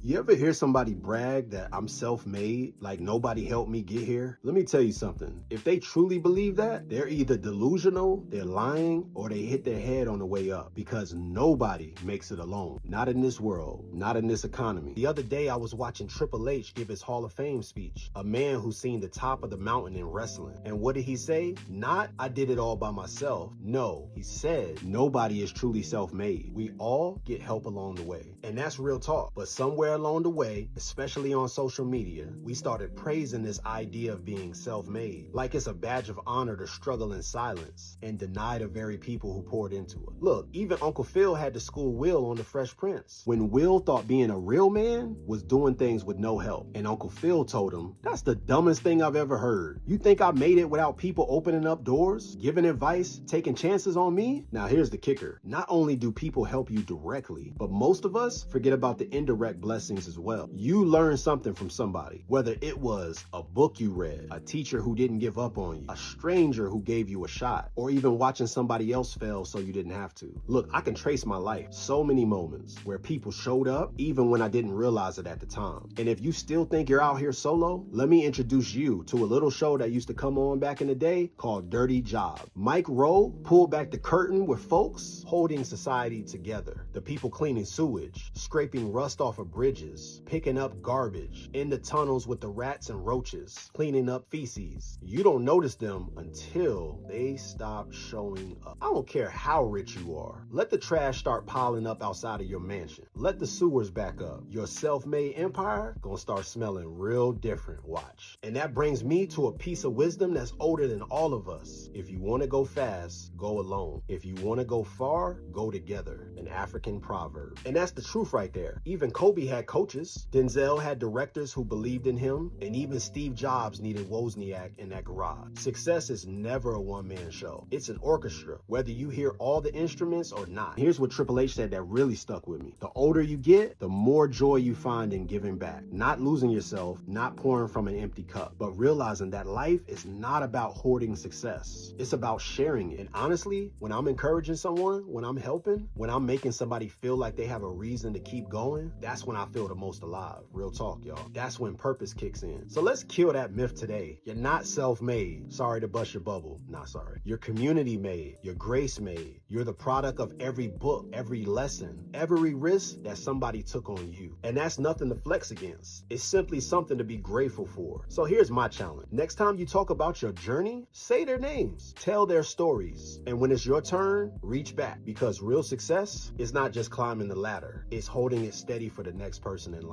You ever hear somebody brag that I'm self-made, like nobody helped me get here? Let me tell you something. If they truly believe that, they're either delusional, they're lying, or they hit their head on the way up because nobody makes it alone. Not in this world, not in this economy. The other day I was watching Triple H give his Hall of Fame speech, a man who's seen the top of the mountain in wrestling. And what did he say? Not, I did it all by myself. No, he said, nobody is truly self-made. We all get help along the way. And that's real talk. But somewhere along the way, especially on social media, we started praising this idea of being self-made, like it's a badge of honor to struggle in silence and deny the very people who poured into it. Look, even Uncle Phil had to school Will on the Fresh Prince, when Will thought being a real man was doing things with no help. And Uncle Phil told him, that's the dumbest thing I've ever heard. You think I made it without people opening up doors, giving advice, taking chances on me? Now here's the kicker. Not only do people help you directly, but most of us forget about the indirect blessings as well. You learn something from somebody, whether it was a book you read, a teacher who didn't give up on you, a stranger who gave you a shot, or even watching somebody else fail so you didn't have to. Look, I can trace my life. So many moments where people showed up even when I didn't realize it at the time. And if you still think you're out here solo, let me introduce you to a little show that used to come on back in the day called Dirty Job. Mike Rowe pulled back the curtain with folks holding society together. The people cleaning sewage, scraping rust off of bridges, picking up garbage, in the tunnels with the rats and roaches, cleaning up feces. You don't notice them until they stop showing up. I don't care how rich you are. Let the trash start piling up outside of your mansion. Let the sewers back up. Your self-made empire gonna start smelling real different, watch. And that brings me to a piece of wisdom that's older than all of us. If you wanna go fast, go alone. If you wanna go far, go together. An African proverb. And that's the truth right there. Even Kobe had coaches. Denzel had directors who believed in him. And even Steve Jobs needed Wozniak in that garage. Success is never a one-man show. It's an orchestra, whether you hear all the instruments or not. Here's what Triple H said that really stuck with me. The older you get, the more joy you find in giving back. Not losing yourself, not pouring from an empty cup, but realizing that life is not about hoarding success. It's about sharing it. And honestly, when I'm encouraging someone, when I'm helping, when I'm making somebody feel like they have a reason to keep going, that's when I feel the most alive. Real talk, y'all. That's when purpose kicks in. So let's kill that myth today. You're not self-made. Sorry to bust your bubble. Not sorry. You're community made. You're grace made. You're the product of every book, every lesson, every risk that somebody took on you. And that's nothing to flex against. It's simply something to be grateful for. So here's my challenge. Next time you talk about your journey, say their names, tell their stories. And when it's your turn, reach back, because real success is not just climbing the ladder. It's holding it steady for the next person in line.